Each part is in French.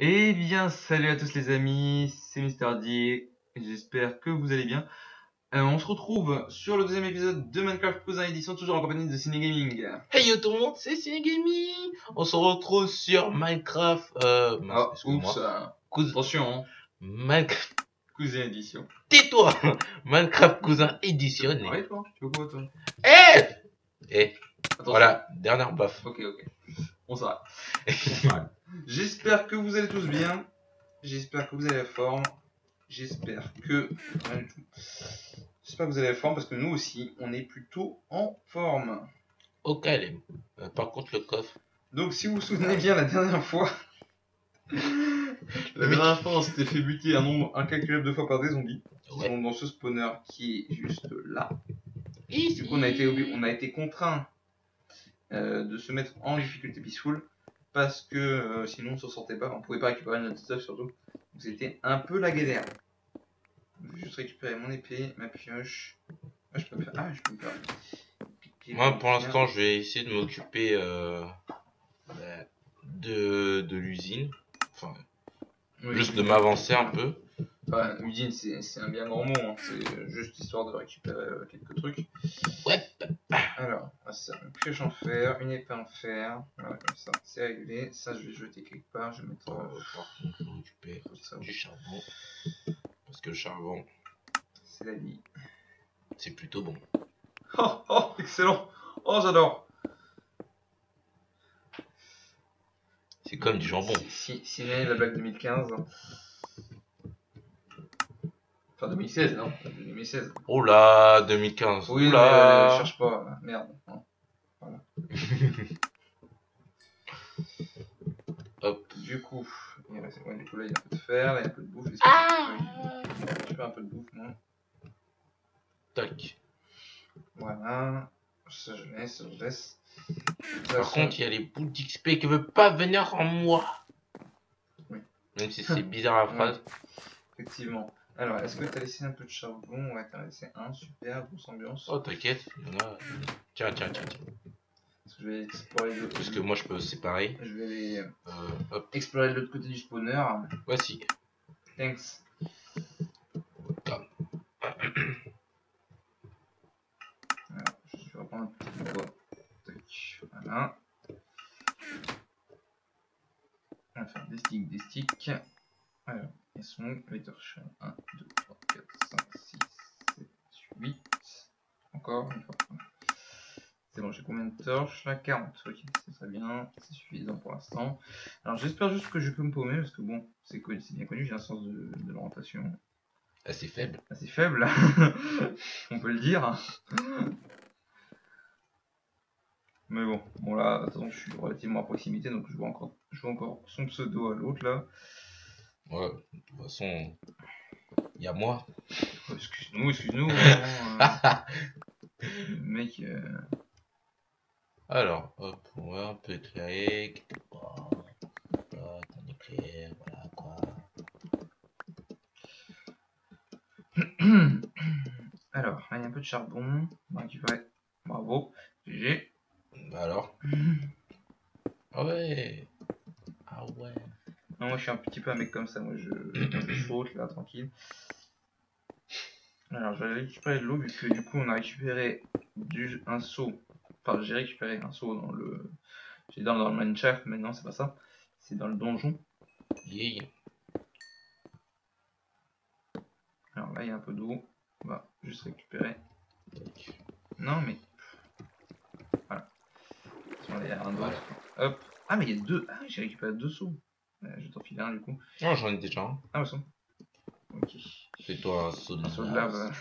Eh bien, salut à tous les amis, c'est Mister D, j'espère que vous allez bien. On se retrouve sur le deuxième épisode de Minecraft Cousin Edition, toujours en compagnie de Ciné Gaming. Hey yo tout le monde, c'est Cinegaming. On se retrouve sur Minecraft. Ah, Excuse-moi. oups, attention, hein. Minecraft. Cousin Edition. Tais-toi. Minecraft Cousin Edition. Arrête toi, tu veux quoi toi? Eh. Attention. Voilà, dernière baffe. Ok, on s'arrête. J'espère que vous allez tous bien, j'espère que vous avez la forme, j'espère que... rien du tout. J'espère que vous avez la forme parce que nous aussi, on est plutôt en forme. Au calme. Par contre, le coffre. Donc si vous vous souvenez bien la dernière fois, on s'était fait buter un nombre incalculable de fois par des zombies qui sont dans ce spawner qui est juste là. Ici. Du coup on a été contraint de se mettre en difficulté peaceful parce que sinon on s'en sortait pas, on pouvait pas récupérer notre stuff surtout. Donc c'était un peu la galère. Je vais juste récupérer mon épée, ma pioche. Ah, je peux me faire... Moi pour l'instant je vais essayer de m'occuper de l'usine. Enfin, oui, juste de m'avancer un peu. Enfin, l'usine c'est un bien grand mot, hein. C'est juste histoire de récupérer quelques trucs. Ouais. Alors, ça, une pioche en fer, une épée en fer, voilà comme ça, c'est réglé. Ça je vais jeter quelque part, je vais mettre... Par contre je récupère du charbon. Parce que le charbon, c'est la vie. c'est plutôt bon. Oh, excellent. Oh, j'adore. C'est comme du jambon. Si la blague 2015. Enfin 2016, non, 2016. Oh là, 2015. Oui, Oula. mais cherche pas, merde. Non. Voilà. Hop. Du coup, du coup là il y a un peu de fer, là il y a un peu de bouffe. Je fais un peu de bouffe, moi. Tac. Voilà. Ça je laisse. Par contre, il y a les bouts d'XP qui veulent pas venir en moi. Oui. Même si c'est bizarre la phrase. Oui. Effectivement. Alors, est-ce que t'as laissé un peu de charbon? Ouais, t'as laissé un, super, grosse ambiance. Oh, t'inquiète, il y en a. Tiens. Parce que je vais explorer l'autre. Parce que moi je peux séparer. Je vais aller hop. explorer l'autre côté du spawner. Voici. Thanks. Comme. Alors, je vais reprendre un petit peu de bois. Tac, voilà. On va faire des sticks. Alors, ils sont où les torches? 1, 2, 3, 4, 5, 6, 7, 8. Encore une fois. C'est bon, j'ai combien de torches là? 40. Ok, c'est très bien. C'est suffisant pour l'instant. Alors, j'espère juste que je peux me paumer parce que bon, c'est bien connu, j'ai un sens de l'orientation Assez faible. assez faible, on peut le dire. Mais bon là, de toute façon, je suis relativement à proximité, donc je vois encore son pseudo à l'autre là. Ouais, de toute façon, il y a moi. Oh, excuse-nous. Mec. Alors, hop, on va un peu éclairer quelque part. Voilà, on éclaire, voilà quoi. Alors, là, il y a un peu de charbon. On va récupérer. Bravo. GG. Bah alors. Ah ouais. Non, moi je suis un petit peu un mec comme ça. Moi je saute là, tranquille. Alors, je vais récupérer de l'eau vu que du coup on a récupéré un seau. Enfin, j'ai récupéré un seau dans le. J'ai dans le mineshaft, mais non, c'est pas ça. C'est dans le donjon. Yeah. Alors là, il y a un peu d'eau. On va juste récupérer. Non, mais. Voilà. Il y a un d'autre. Hop. Ah, mais il y a deux. Ah, j'ai récupéré deux seaux. Je vais t'en filer un du coup. Non, j'en ai déjà un. Ah, bah, ok. Fais-toi un saut de lave.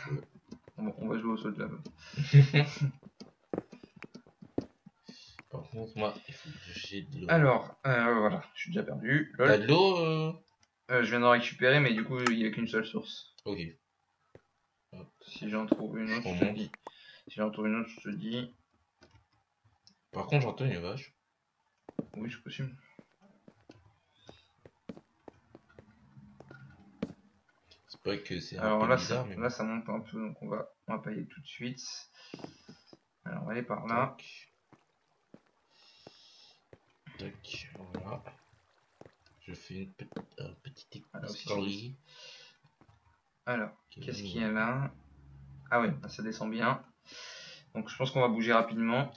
On va jouer au saut de lave. Par contre, moi, il faut que j'ai de l'eau. Alors, voilà, je suis déjà perdu. T'as de l'eau Je viens d'en récupérer, mais du coup, il n'y a qu'une seule source. Ok. Si j'en trouve une autre, je te dis. Si j'en trouve une autre, je te dis. Par contre, j'entends une vache. Oui, c'est possible. C'est pas que c'est un peu bizarre, mais là, ça monte un peu, donc on va pas y aller tout de suite. Alors, on va aller par là. Tac, voilà. Je fais une petite Alors, story. Alors, qu'est-ce qu'il y a là? Ah oui, ça descend bien. Donc je pense qu'on va bouger rapidement.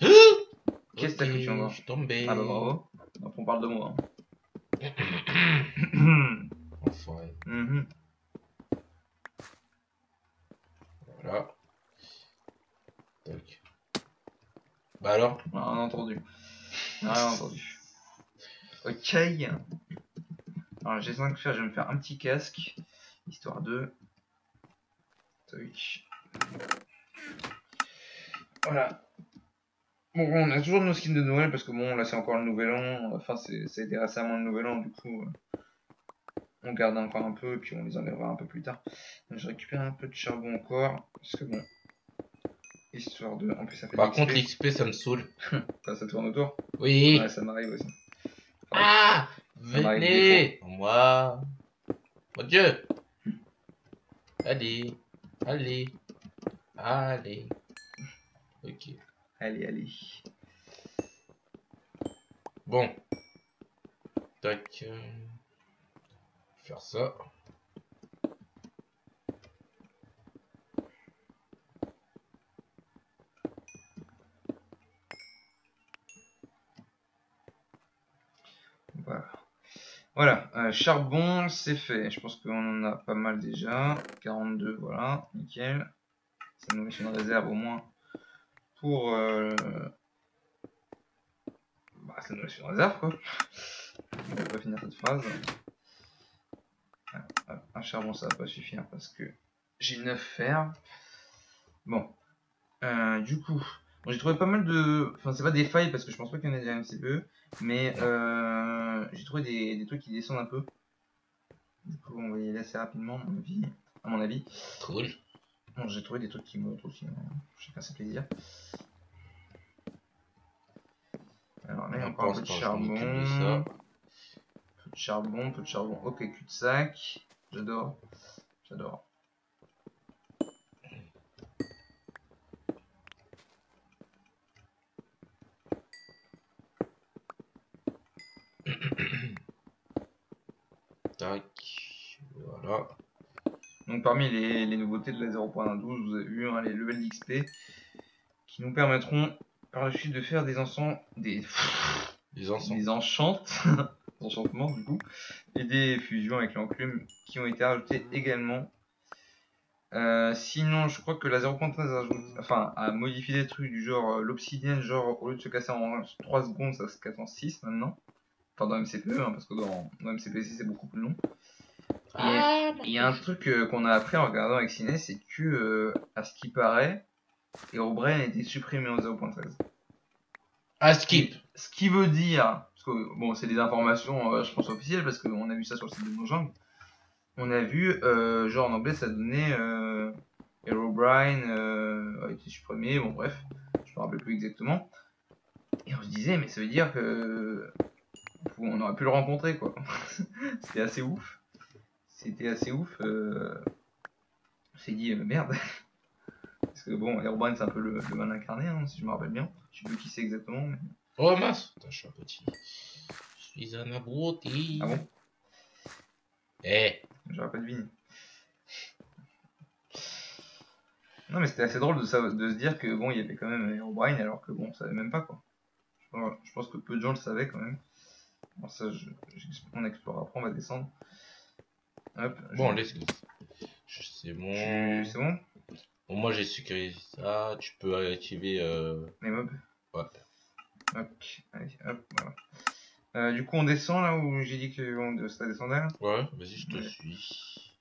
Qu'est-ce que t'as foutu encore? Je suis tombé. Ah bah bravo. Donc on parle de moi. Enfoiré. Voilà. Tac. Bah alors? On a rien entendu. On a rien entendu. Ok. Alors j'ai 5 faire, je vais me faire un petit casque. Histoire de... Tac. Voilà. Bon, on a toujours nos skins de Noël parce que bon, là c'est encore le nouvel an. Enfin, ça a été récemment le nouvel an, du coup, on garde encore un peu et puis on les enlèvera un peu plus tard. Donc, je récupère un peu de charbon encore parce que bon, histoire de. En plus, ça fait Par de contre, l'XP. l'XP ça me saoule. Quand ça tourne autour. Oui. Ouais, ça m'arrive aussi. Ah, ça m'arrive des venez. Moi. Mon Dieu. Allez. Allez. Allez. Ok. Allez, allez. Bon. Tac. Faire ça. Voilà. Voilà, charbon, c'est fait. Je pense qu'on en a pas mal déjà. 42, voilà, nickel. Ça nous laisse une réserve au moins pour... Bah, ça nous laisse une réserve, quoi. On va pas finir cette phrase. Un charbon, ça va pas suffire parce que j'ai 9 fer. Bon, du coup, bon, j'ai trouvé pas mal de... Enfin, c'est pas des failles parce que je pense pas qu'il y en ait des MCPE, mais j'ai trouvé des trucs qui descendent un peu. Du coup, on va y aller assez rapidement, à mon avis. Cool. Bon, j'ai trouvé des trucs qui montent aussi, chacun ses plaisirs. Alors là, il y a encore un peu de charbon. Peu de charbon, peu de charbon. Ok, cul-de-sac. J'adore. J'adore. Tac. Voilà. Donc parmi les nouveautés de la 0.12, vous avez vu hein, les levels d'XP qui nous permettront par la suite de faire des enchantements du coup, et des fusions avec l'enclume qui ont été ajoutées également. Sinon, je crois que la 0.13 a modifié des trucs du genre l'obsidienne, genre au lieu de se casser en 3 secondes, ça se casse en 6 maintenant. Enfin, dans MCPE, hein, parce que dans MCPC c'est beaucoup plus long. Et il y a un truc qu'on a appris en regardant avec Ciné, c'est que, à ce qui paraît, Herobrine a été supprimé en 0.13. Ah, skip. Ce qui veut dire, parce que bon, c'est des informations, je pense officielles, parce qu'on a vu ça sur le site de Mojang. On a vu, genre en anglais, ça donnait Herobrine a été supprimé, bon bref, je me rappelle plus exactement. Et on se disait, mais ça veut dire que on aurait pu le rencontrer, quoi. C'était assez ouf. C'était assez ouf. On s'est dit, merde. Parce que bon, Herobrine, c'est un peu le mal incarné, hein, si je me rappelle bien. Je sais plus qui c'est exactement. Mais... Oh mince. Putain, je suis un petit. Je suis un abruti. Ah bon? Eh. J'aurais pas deviné. Non, mais c'était assez drôle de se dire que bon, il y avait quand même Herobrine alors que bon, on savait même pas quoi. Je pense que peu de gens le savaient quand même. Bon, ça, on explore après, on va descendre. Hop. Bon, let's go. C'est bon. C'est bon? Bon, moi j'ai sécurisé ça. Tu peux activer. Les mobs. Ouais. Ok. Allez, hop, voilà. Du coup, on descend là où j'ai dit que ça descendait là? Ouais, vas-y, je te suis.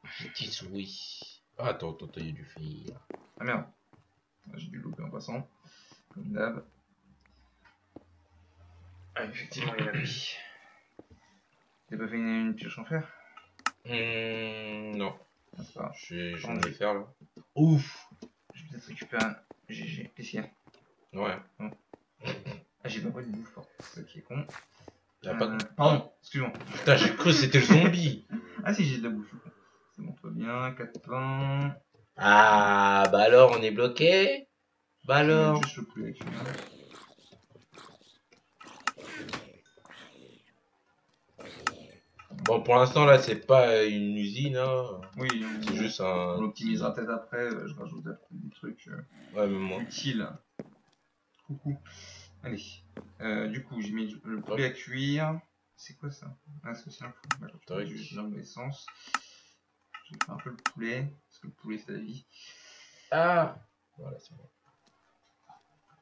Je t'y suis. Ah, attends, il y a du fil. Ah merde. J'ai dû louper en passant. Comme d'hab. Ah, effectivement, il y en a plus. T'as pas fait une pioche en fer? Non. Ah, c'est pas grave. Je vais faire là. Ouf! Je vais peut-être récupérer un GG. Qu'est-ce qu'il y a? Ouais. Ah, j'ai pas pris de bouffe, c'est ça qui est con. Y'a pas de... Pardon, excuse-moi. Putain, j'ai cru que c'était le zombie. Ah si, j'ai de la bouffe. C'est bon, tout va bien. 4 pains. Ah, bah alors, on est bloqué. Bah alors. Juste le poulet avec celui-là. Bon, pour l'instant, là, c'est pas une usine, hein. Oui, C'est juste un... on l'optimisera peut-être après, je rajoute des trucs Ouais, même moi. utiles. Coucou. Allez. Du coup, j'ai mis le poulet à cuire. C'est quoi ça? Ah, c'est aussi un poulet. D'accord, tu peux juste dans les sens. Je vais faire un peu le poulet, parce que le poulet c'est la vie. Ah! Voilà, c'est bon.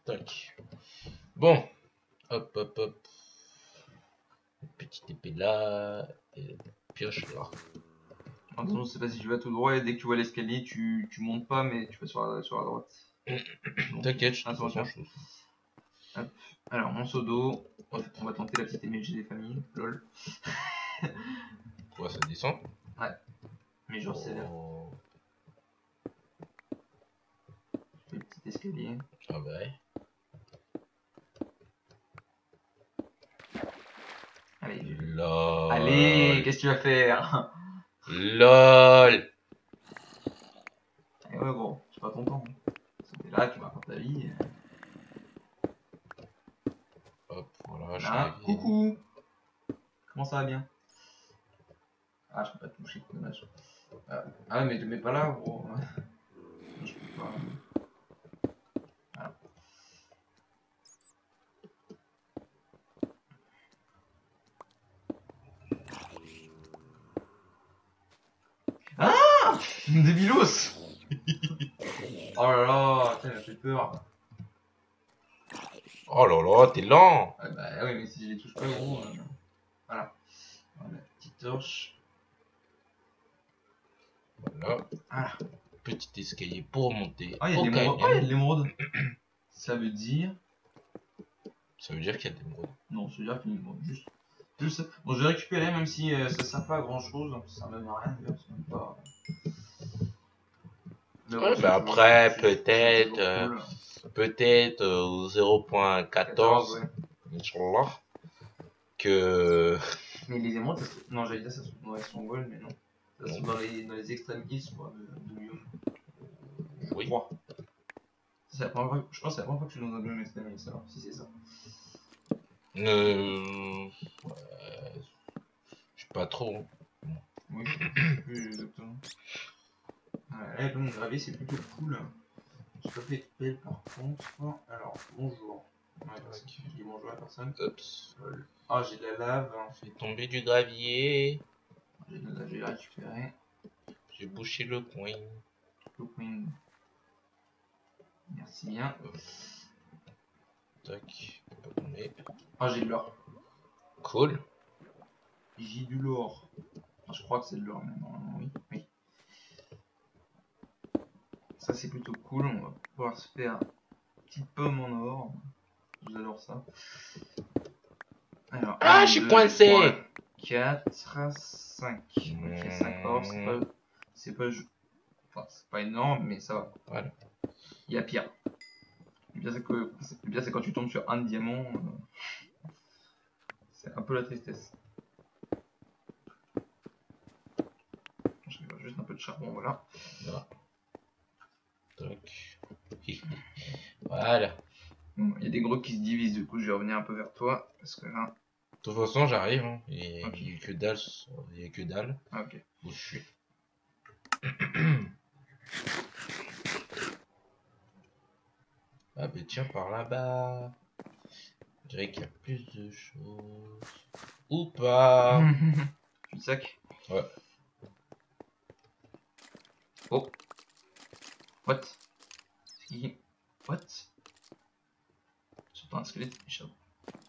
Tac. Bon. Hop, hop, hop. Une petite épée là. Et une pioche là. Attention, c'est pas si tu vas tout droit et dès que tu vois l'escalier, tu montes pas, mais tu vas sur la droite. T'inquiète, je te attention. Hop. Alors, mon seau d'eau. On va tenter la petite MLG des familles. Lol. Quoi, ça descend? Ouais. Mais genre, c'est là. Je fais le petit escalier. Ah bah ouais. Allez. LOL. Allez, qu'est-ce que tu vas faire? LOL. Eh ouais, gros, c'est pas ton temps. T'es là, tu m'apportes ta vie. Hop, voilà, Là, coucou. Comment ça va bien? Ah, je peux pas te toucher, dommage. Ah ouais, mais te mets pas là, gros. Je peux pas. Voilà. Ah, débilos. Oh là là, ça m'a fait peur. Oh là là, t'es lent. Ah bah oui, mais si je les touche pas, gros. Voilà. Voilà, petite torche. Voilà. Ah. Petit escalier pour monter. Ah, il y a de l'émeraude. Ah, il y a de l'émeraude. Ça veut dire. Ça veut dire qu'il y a de l'émeraude. Non, ça veut dire qu'il y a une juste. Bon, je vais récupérer, même si ça sert pas à grand chose. Ça sert même à rien, d'ailleurs. C'est même pas. Ouais, bah après, peut-être au 0.14, ouais. Inch'Allah, que... Mais les émeraudes, non, j'allais dire ça elles sont vol, mais non. Ça se trouve dans les extrémismes de biome. Oui. C'est la première fois, je pense que c'est la première fois que je suis dans un biome extrémiste, alors, si c'est ça. Ouais, je sais pas trop. Oui, plus exactement. Là, le gravier, c'est plutôt cool. Je pas fait belle par contre. Alors, bonjour. Ouais, je dis bonjour à personne. Oups. Ah, j'ai de la lave. Fait tomber du gravier. J'ai de la lave, j'ai récupéré. J'ai bouché le coin. Looping. Merci bien. Tac, pas tomber. Ah, j'ai de l'or. Cool. J'ai du l'or. Ah, je crois que c'est de l'or, mais normalement, oui. Oui. Ça, c'est plutôt cool. On va pouvoir se faire une petite pomme en or. J'adore ça. Alors, Ah, 1, je suis 2, coincé. 3, 4, 5. Ok, 5 or, c'est pas, enfin, c'est pas énorme, mais ça va. Voilà. Il y a pire. Le pire, c'est quand tu tombes sur un diamant. C'est un peu la tristesse. Je vais juste un peu de charbon, voilà. Là. Tac. Voilà. Bon, il y a des grottes qui se divisent, du coup je vais revenir un peu vers toi, parce que là... De toute façon, j'arrive, hein. Il Ok. n'y a que dalle. Il y a que dalle. Ah, ok. Où je suis. Ah, bah tiens, par là-bas. Je dirais qu'il y a plus de choses. Ou pas. Tu sac. Ouais. Oh. What? What? J'entends un squelette qui échappe.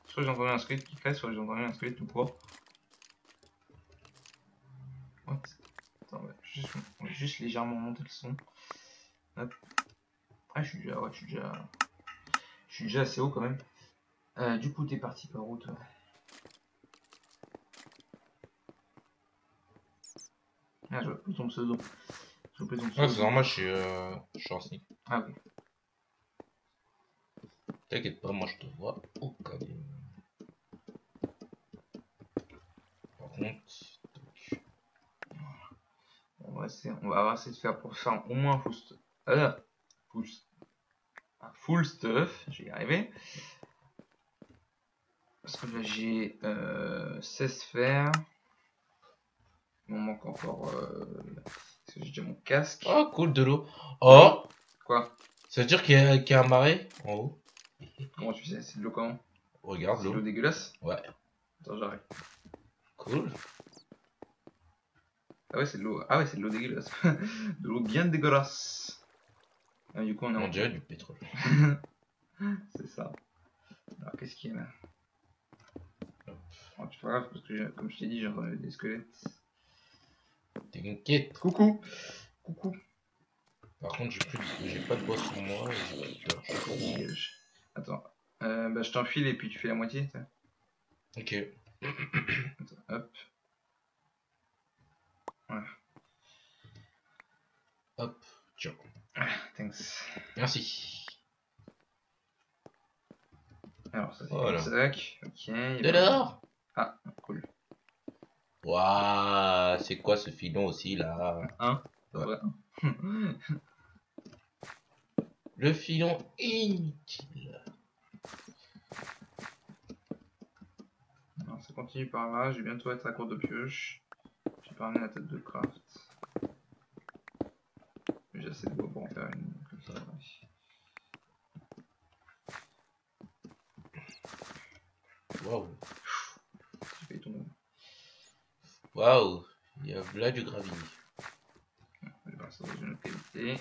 Soit j'ai entendu un squelette qui crée, soit j'ai entendu un squelette tout court. What? Attends, on va juste légèrement monter le son. Hop. Ah, je suis déjà assez haut quand même. Du coup, t'es parti par où toi? Ah, je vois plus ton pseudo. Ouais, c'est normal, je suis en sneak. Ah, ok. T'inquiète pas, moi je te vois au calme. Par contre, tac. On va essayer de faire pour faire au moins un full stuff. Je vais y arriver. Parce que là j'ai 16 sphères. Il m'en manque encore. Parce que j'ai déjà mon casque. Oh, cool, de l'eau. Oh, Quoi? ça veut dire qu'il y a un marais en haut. Comment tu sais? C'est de l'eau comment? Regarde C'est de l'eau l'eau. dégueulasse? Ouais, Attends, j'arrive. cool. Ah ouais, c'est de l'eau. Ah ouais, c'est de l'eau dégueulasse. De l'eau bien dégueulasse. Ah, du coup, on est On en. dirait du pétrole. C'est ça. Alors, qu'est-ce qu'il y a là? Oh, c'est pas grave, parce que comme je t'ai dit, j'ai entendu des squelettes. T'inquiète. Coucou! Coucou! Par contre, j'ai pas de bois sur moi et j'ai plus de torche. Dégage. Attends. Bah, je t'enfile et puis tu fais la moitié. T'sais. Ok. Attends, hop. Voilà. Hop. Tiens. Thanks. Merci. Alors, ça c'est Voilà. un sac. Ok. De l'or. Ah, cool. Waouh, c'est quoi ce filon aussi là? Un. Ouais. Ouais. Le filon inutile. Alors, ça continue par là. Je vais bientôt être à court de pioche. J'ai pas ramené la tête de craft. J'ai assez de bois pour en faire une. Comme ça, ouais. Waouh. J'ai failli tomber. Waouh. Il y a là du gravier. Je vais passer dans une autre qualité.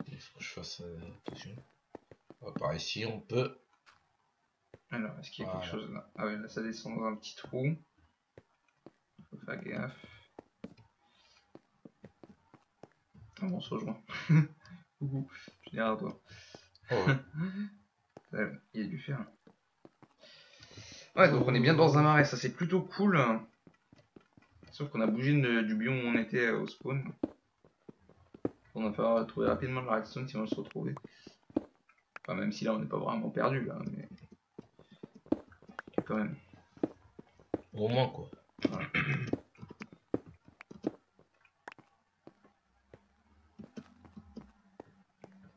Il faut que je fasse attention. Par ici, on peut. Alors, est-ce qu'il y a Voilà. quelque chose là? Ah oui, là ça descend dans un petit trou. Faut faire gaffe. Ah bon, on se rejoint. Coucou, je suis derrière toi. Oh, ouais. Il y a du fer. Ouais, donc on est bien dans un marais, ça c'est plutôt cool. Sauf qu'on a bougé du biome où on était au spawn. On va falloir trouver rapidement la redstone si on veut se retrouver. Enfin, même si là on n'est pas vraiment perdu là, mais quand même. Au moins quoi. Voilà.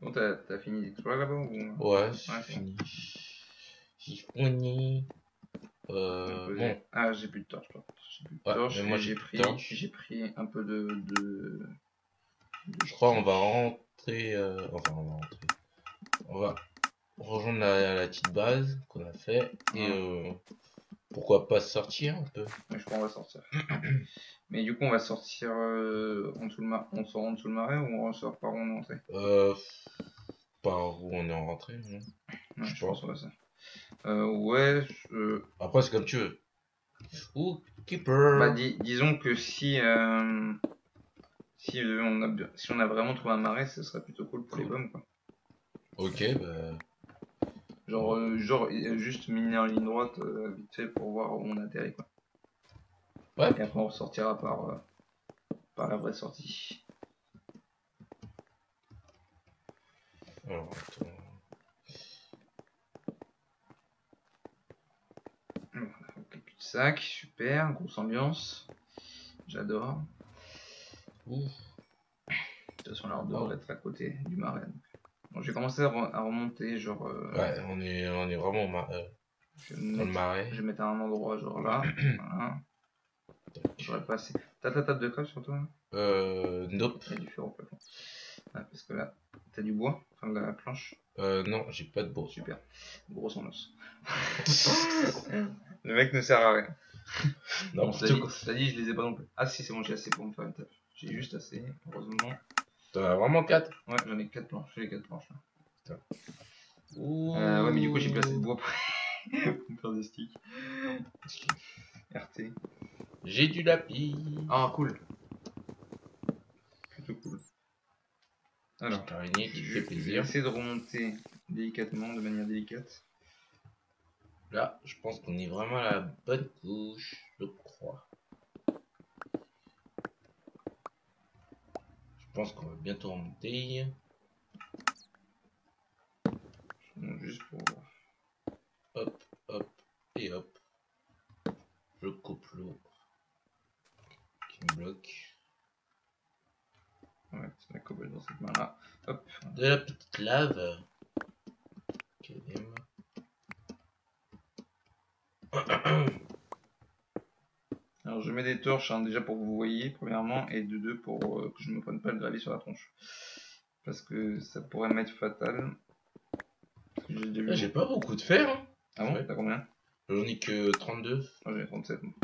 Bon, t'as fini d'explorer là-bas ou... Ouais, c'est Ouais, fini. J'ai fini. Bon. Ah, j'ai plus de torche, toi. J'ai plus de Ouais, torche mais moi et j'ai plus de torche. j'ai pris un peu de Je crois on va rentrer. Enfin, on va rentrer. On va rejoindre la petite base qu'on a fait. Et pourquoi pas sortir un peu. Mais je crois qu'on va sortir. Mais du coup, on va sortir en dessous le marais. On sort en dessous le marais ou on ressort par où on est entré? Par où on est rentré, non? Ouais, Je je sais pense pas. que ça. Ouais, Après, c'est comme tu veux. Ou keeper. bah, disons que si si on a vraiment trouvé un marais, ce serait plutôt cool pour les Cool. pommes, quoi. Ok, bah. Genre juste miner en ligne droite vite fait pour voir où on atterrit, quoi. Ouais. Et après on ressortira par la vraie sortie. Alors, attends. Ok, cul-de-sac, super, grosse ambiance. J'adore. Ouh. De toute façon, là on devrait être à côté du marais. Bon, j'ai commencé à remonter, genre. Ouais, on est vraiment dans le marais. Je vais mettre à un endroit, genre là. Voilà. J'aurais pas assez. T'as ta table de craft sur toi? Nope. Il y a du fer au plafond. Ah, parce que là, t'as du bois, enfin de la planche. Non, j'ai pas de bourre. Super. Gros en os. Le mec ne sert à rien. Non, T'as dit, je les ai pas non plus. Ah si, c'est bon, j'ai assez pour me faire une table. J'ai juste assez, heureusement. T'en as vraiment 4? Ouais, j'en ai 4 planches. J'ai les 4 planches là. Ouh. Ouais, mais du coup, j'ai plus assez de bois pour me faire des sticks. RT. J'ai du lapis. Ah, cool. Plutôt cool. Alors, Petite araignée qui je fait vais plaisir. essayer de remonter délicatement, de manière délicate. Là, je pense qu'on est vraiment à la bonne couche, je crois. Je pense qu'on va bientôt remonter. Bon, juste pour voir. Hop, hop, et hop. Je coupe l'eau qui me bloque. Ouais, c'est la cobble dans cette main-là. Hop. De la petite lave. Alors je mets des torches hein, déjà pour que vous voyez premièrement et de deux pour que je ne me prenne pas le gravier sur la tronche. Parce que ça pourrait m'être fatal. J'ai pas beaucoup de fer. Hein. Ah bon, t'as combien? J'en ai que 32. Moi j'en ai 37, donc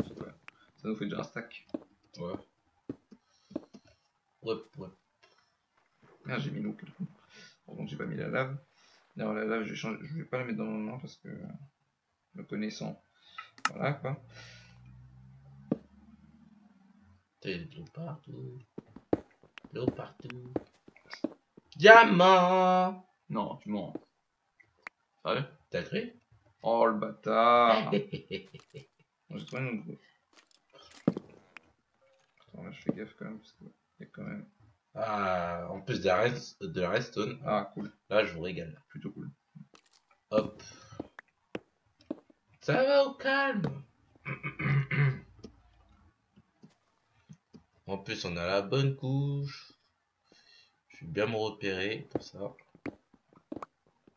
ça nous fait déjà un stack. Ouais. Ouais. Ah, j'ai mis l'eau quelque coup. Par contre, j'ai pas mis la lave. D'ailleurs, la lave, je vais pas la mettre dans mon main parce que me connaissant, voilà quoi. T'as de l'eau partout. L'eau partout. Diamant. Non, tu mens. Sérieux? T'as cru? Oh le bâtard. J'ai trouvé une autre. Attends, là je fais gaffe quand même parce qu'il y a quand même. Ah, en plus de la redstone. Ah, cool. Là, je vous régale. Plutôt cool. Hop. Ça va au calme. En plus, on a la bonne couche. Je vais bien me repérer pour ça.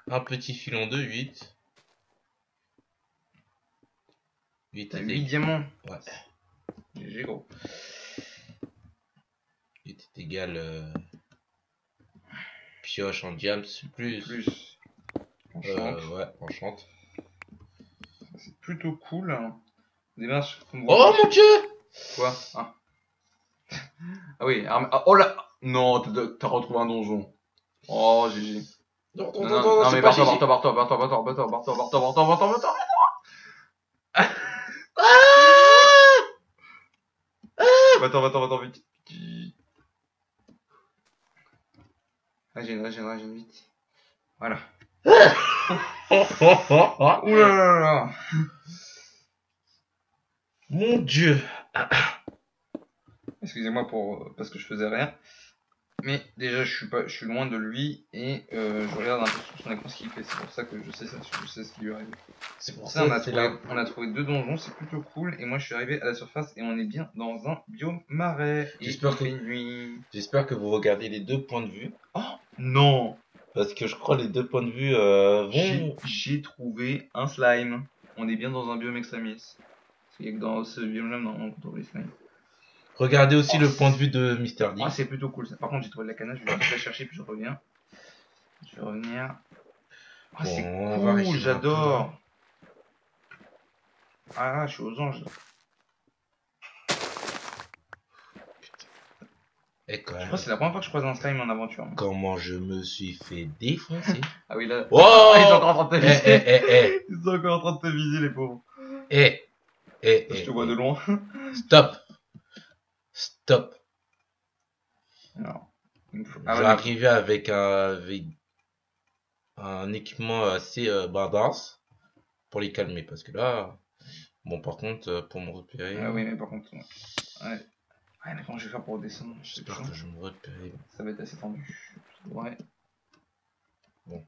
Un petit filon de 8. 8 T'as 8 diamants. Ouais. GG gros. 8 est égal pioche en diams plus. Ouais, enchante. C'est plutôt cool. Démarche. Oh mon dieu! Quoi? Ah. Ah oui, oh là! Non, t'as retrouvé un donjon. Oh, GG. Non, mais barre-toi. Va-t'en, vite. Régène, vite. Voilà. Ouh là. Mon dieu! Excusez-moi parce que je faisais rien. Mais déjà, je suis loin de lui et je regarde un peu sur son écran ce qu'il fait. C'est pour ça que je sais ce qui lui arrive. C'est pour Ça, on a trouvé 2 donjons, c'est plutôt cool. Et moi, je suis arrivé à la surface et on est bien dans un biome marais. J'espère que vous regardez les 2 points de vue. Oh non! Parce que je crois les 2 points de vue vont... J'ai trouvé un slime. On est bien dans un biome extremis. Parce qu'il y a que dans ce biome-là, on trouve les slimes. Regardez aussi le point de vue de Mr. D. Ah, c'est plutôt cool. Par contre, j'ai trouvé de la canne, je vais juste la chercher puis je reviens. Je vais revenir. Ah, Bon, c'est cool, j'adore. Ah, je suis aux anges. Et quand Je même. crois que c'est la première fois que je croise un slime en aventure. Comment je me suis fait défoncer. Ah oui, là. Oh, ils sont encore en train de te viser. Ils sont encore en train de te viser, les pauvres. Je te vois de loin. Stop. Alors, j'arrivais avec un équipement assez badass pour les calmer. Parce que là, bon, par contre, pour me repérer. Ah oui, mais par contre, ouais. Ouais, mais comment je vais faire pour redescendre? J'espère que je me repérer. Ça va être assez tendu. Ouais. Bon.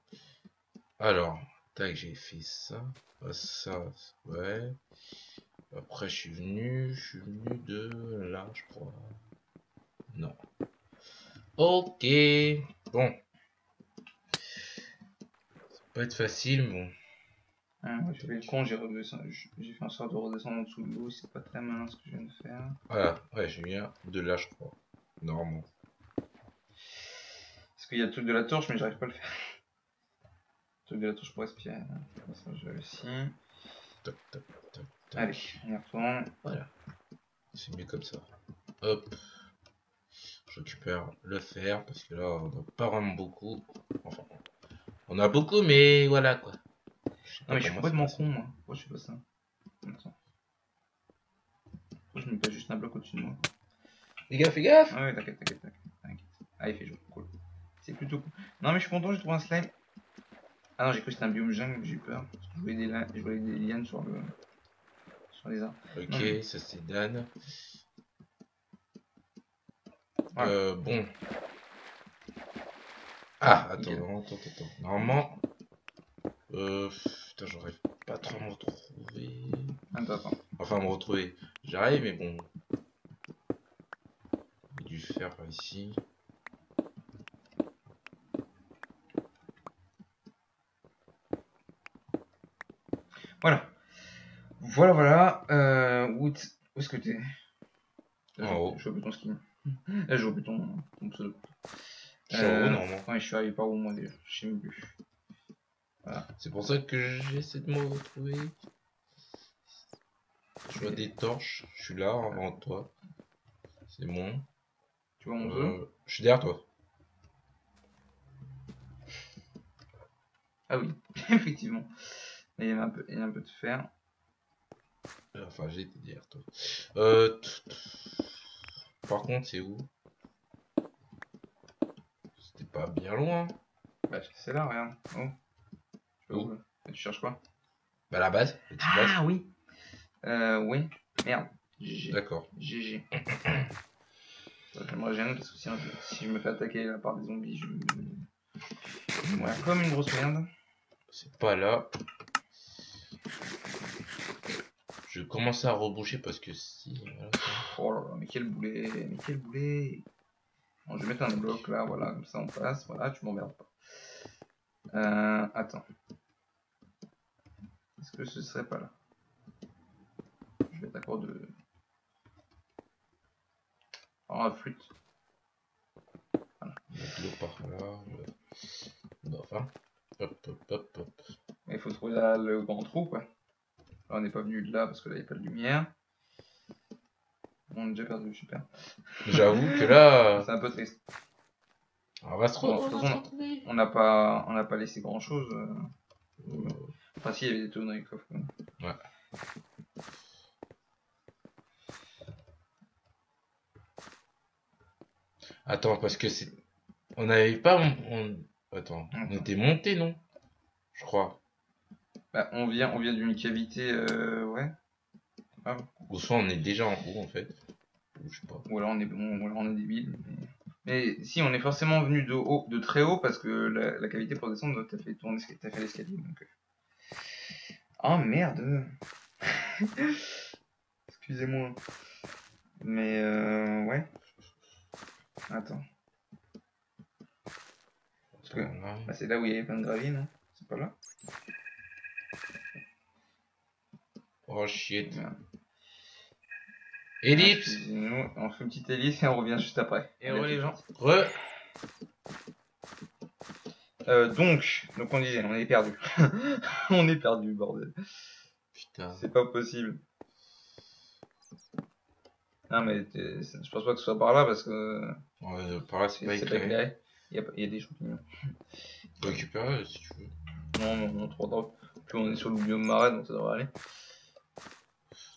Alors, tac, j'ai fait ça. Ça, ouais. Après, je suis venu de là, je crois. Non. Ok. Bon. Ça peut pas être facile, bon. Ah, moi, j'ai fait le con, j'ai fait en sorte de redescendre en dessous de l'eau, c'est pas très malin ce que je viens de faire. Voilà, ouais, j'ai mis de là, je crois. Normalement. Parce qu'il y a le truc de la torche, mais j'arrive pas à le faire. Le truc de la torche pour respirer. Ça, je réussis. Top. Allez, on y retourne. Voilà. C'est mieux comme ça. Hop. Je récupère le fer, parce que là, on n'a pas vraiment beaucoup. Enfin, on a beaucoup, mais voilà, quoi. Non mais je suis complètement con moi, pourquoi je fais pas ça? Attends. Pourquoi je mets pas juste un bloc au-dessus de moi? Fais gaffe! Ouais, t'inquiète. Ah, il fait jour, cool. C'est plutôt cool. Non mais je suis content, j'ai trouvé un slime. Ah non, j'ai cru que c'était un biome jungle, j'ai eu peur. Parce que je voyais des lianes sur les arbres. Ok, ça c'est Dan. Voilà. Bon. Ah, attends. Normalement... putain, j'arrive pas trop à me retrouver. Attends. Enfin, me retrouver. J'arrive, mais bon. J'ai dû faire par ici. Voilà. Où est-ce que t'es? En haut. Je vois plus ton skin. Là, je vois plus ton pseudo. Je suis en haut, normalement. Ouais, je suis arrivé par où, moi, déjà? Je sais même plus. Voilà. C'est pour ça que j'essaie de me retrouver. Je vois des torches. Je suis là, avant toi. C'est bon. Tu vois mon pseudo? Je suis derrière toi. Ah oui, effectivement. Il y a un peu de fer. Enfin, j'ai été derrière toi. Par contre, c'est où? C'était pas bien loin. Bah, c'est là, regarde. Oh. Tu vois Où? où, là? Tu cherches quoi? Bah, la base. La petite base. Ah oui. Oui. Merde. GG. D'accord. GG. J'aimerais gêner parce que si je me fais attaquer là par des zombies, je vais mourir comme une grosse merde. C'est pas là. Je vais commencer à reboucher parce que si. Voilà, Oh là là, mais quel boulet, mais quel boulet. Bon, je vais mettre un bloc là, voilà, comme ça on passe, voilà, tu m'emmerdes pas. Attends. Est-ce que ce serait pas là? Je vais être d'accord de... Oh, la flûte. Voilà. mettre l'eau par là. Bon, enfin. Hop, hop, hop, hop. Mais il faut trouver le grand trou, quoi. Là, on n'est pas venu de là parce que là, il n'y a pas de lumière. On est déjà perdu, super. J'avoue que là. C'est un peu triste. On va se Bon, de toute façon, retrouver. on n'a pas laissé grand chose. Enfin, si, il y avait des tonneaux dans les coffres. Ouais. Attends, parce que c'est. On n'avait pas. Attends, on était monté, non? Je crois. Bah, on vient d'une cavité, ouais. Ah, Ou soit on est déjà en haut, en fait. Ou je sais pas. ou alors on est bon, ou alors on est débile. Mais si, on est forcément venu de très haut parce que la cavité pour descendre, t'as fait l'escalier. Donc... Oh merde. Excusez-moi. Mais ouais. Attends. Parce que bah, c'est là où il y avait plein de gravier, non? C'est pas là? Oh shit. Merde. Ellipse. Excusez-nous, on fait une petite ellipse et on revient juste après. Et Allez, les tout de gens. suite. Donc on disait, on est perdu. On est perdu, bordel. Putain. C'est pas possible. Non mais je pense pas que ce soit par là parce que Par là, c'est pas éclairé. Il y a des champignons. Tu peux récupérer si tu veux. Non, non, trop drôle. Puis on est sur le biome marais donc ça devrait aller.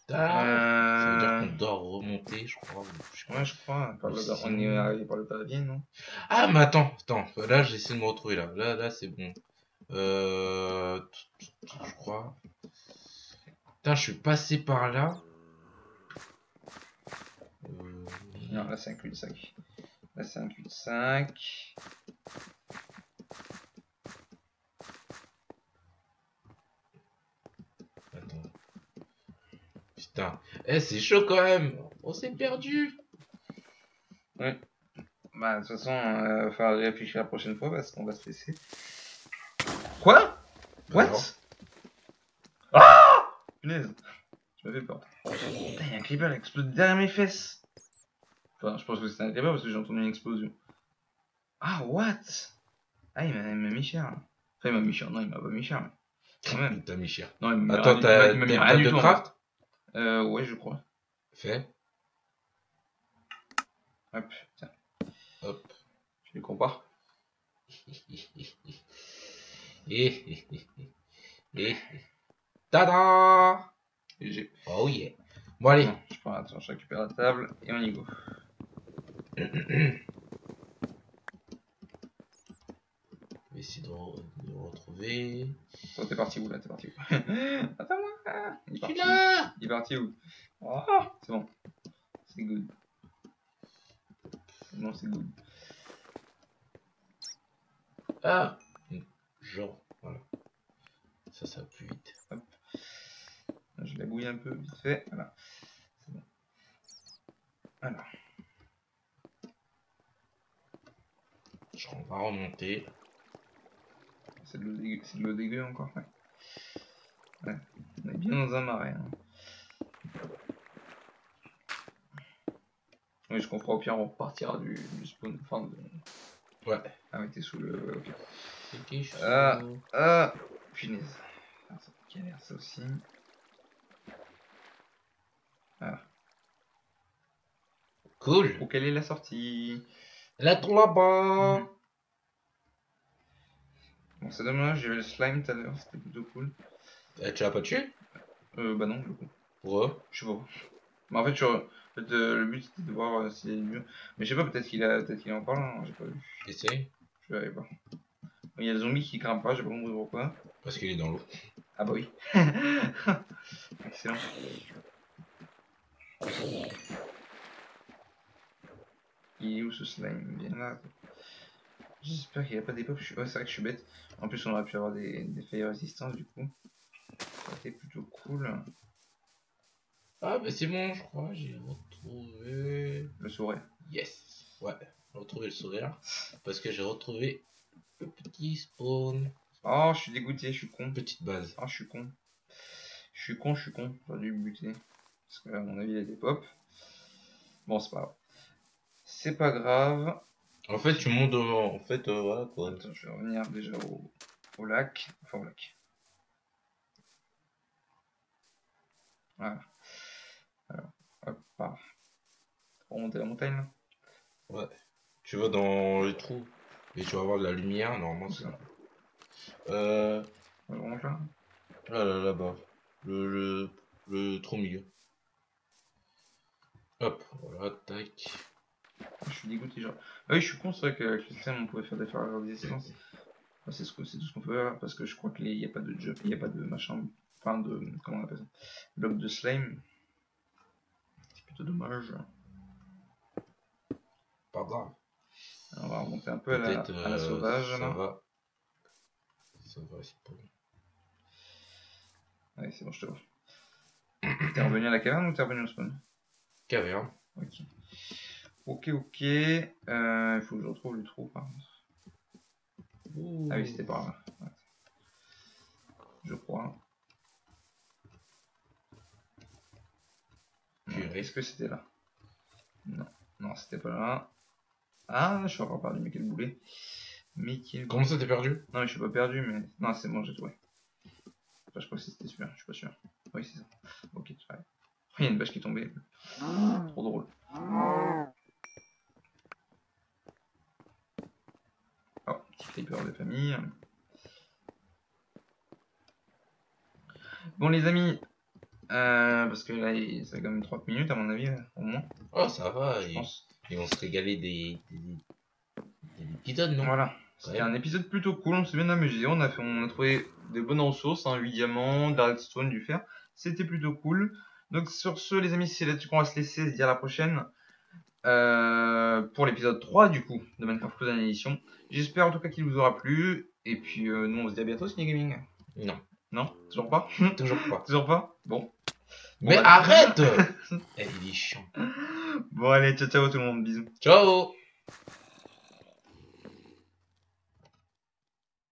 Ça veut dire qu'on doit remonter, je crois. Ouais, je crois. On est arrivé par le gravier, non? Ah, mais attends. Là, j'essaie de me retrouver là. Là, c'est bon. Je crois. Putain, je suis passé par là. Non, là c'est un cul-de-sac. Là c'est un cul-de-sac. Attends. Putain. Eh, c'est chaud quand même. On s'est perdu. Ouais. Bah, de toute façon, il va falloir réfléchir la prochaine fois parce qu'on va se laisser. Quoi? What? Ah! Punaise. Je me fais peur. Putain, il y a un creeper qui explose derrière mes fesses. Enfin, je pense que c'était un creeper parce que j'ai entendu une explosion. Ah, what? Ah, il m'a mis cher. Enfin, il m'a mis cher. Non, il m'a pas mis cher. Quand même. Il t'a mis cher. Non, il m'a mis Attends, rien, il m'a mis rien du de tout. craft? Ouais, je crois. Fais. Hop, tiens. Hop. Je les compare. Tada! GG. Oh yeah. Bon, allez. Non, je récupère la table et on y go. Je vais essayer de retrouver. Toi, t'es parti où là? T'es parti où? Attends-moi! Il est parti. Là! Il est parti où? Oh, c'est bon. C'est good. Non, c'est good. Ah! Genre, voilà. Ça va plus vite. Hop. Je la bouille un peu vite fait. Voilà. C'est bon. Alors. On va remonter. C'est de l'eau dégueu encore. Ouais. Ouais. On est bien dans un marais. Hein. Oui, ce qu'on fera au pire, on repartira du spawn. Enfin, Ouais. Ah, mais t'es sous le. Ok. Ok, je suis Punaise. Ah, ça fait galère ça aussi. Ah. Cool. Où quelle est la sortie? La tour là-bas. Bon, c'est dommage, j'avais le slime tout à l'heure, c'était plutôt cool. Tu l'as pas tué? Bah non, du coup. Ouais. Je sais pas. Mais en fait, le but c'était de voir s'il est mieux. Mais je sais pas, peut-être qu'il est encore là, hein, j'ai pas vu. Essaye. Je verrai pas. Il y a le zombie qui grimpe pas, j'ai pas compris pourquoi. Parce qu'il est dans l'eau. Ah bah oui. Excellent. Il est où ce slime? Bien là. J'espère qu'il n'y a pas des pop. Ouais, c'est vrai que je suis bête. En plus, on aurait pu avoir des feuilles résistance du coup. Ça aurait été plutôt cool. Ah, bah c'est bon, je crois. J'ai retrouvé. Le sourire. Yes. Ouais, j'ai retrouvé le sourire. Parce que j'ai retrouvé le petit spawn. Oh, je suis dégoûté, je suis con. Petite base. Oh, je suis con. Je suis con. J'aurais dû le buter. Parce que, à mon avis, il y a des pop. Bon, c'est pas grave. C'est pas grave. En fait, tu montes devant. En fait, voilà quoi. Attends, je vais revenir déjà au lac. Enfin, au lac. Voilà. Alors, hop, par. Pour remonter la montagne là. Ouais. Tu vas dans les trous. Et tu vas avoir de la lumière, normalement c'est Ça. là. On remonte là. Là-bas. Le trou milieu. Hop, voilà, tac. Je suis dégoûté, genre. Ah oui, je suis con, c'est vrai qu'avec le système on pouvait faire des fers de résistance. Enfin, c'est tout ce qu'on peut faire parce que je crois qu'il n'y a pas de jump, il n'y a pas de machin. Enfin, de. Comment on appelle ça? Bloc de slime. C'est plutôt dommage. Pas grave. Alors, on va remonter un peu à la sauvage ça là. va. Ça va, c'est bon. Ouais, c'est bon, je te vois. T'es revenu à la caverne ou t'es revenu au spawn? Caverne. Ok. Ok. Il faut que je retrouve le trou par contre. Ouh. Ah oui, c'était par là. Ouais. Je crois. Est-ce que c'était là? Non. Non, c'était pas là. Ah, je suis encore perdu, mais quel boulet. Comment ça t'es perdu? Non, mais je suis pas perdu, mais. Non, c'est bon, j'ai trouvé. Enfin, je crois que c'était celui-là, je suis pas sûr. Oui, c'est ça. Ok, tu vois. Il y a une vache qui est tombée. Trop drôle. Oh, petit creeper de famille. Bon, les amis, parce que là, ça fait quand même 30 minutes à mon avis, au moins. Oh, ça va, je pense. Ils vont se régaler des épisodes, non? Voilà. C'était un épisode plutôt cool, on s'est bien amusé, on a trouvé des bonnes ressources, hein, 8 diamants, de la redstone, du fer. C'était plutôt cool. Donc sur ce, les amis, c'est là-dessus qu'on va se laisser, se dire à la prochaine. Pour l'épisode 3 du coup de Minecraft Frozen Edition. J'espère en tout cas qu'il vous aura plu. Et puis nous on se dit à bientôt, Sneak Gaming. Non. Non? Toujours pas? Toujours pas. Toujours pas? Bon. Mais bah, arrête. Il est chiant. Bon allez, ciao ciao tout le monde, bisous. Ciao.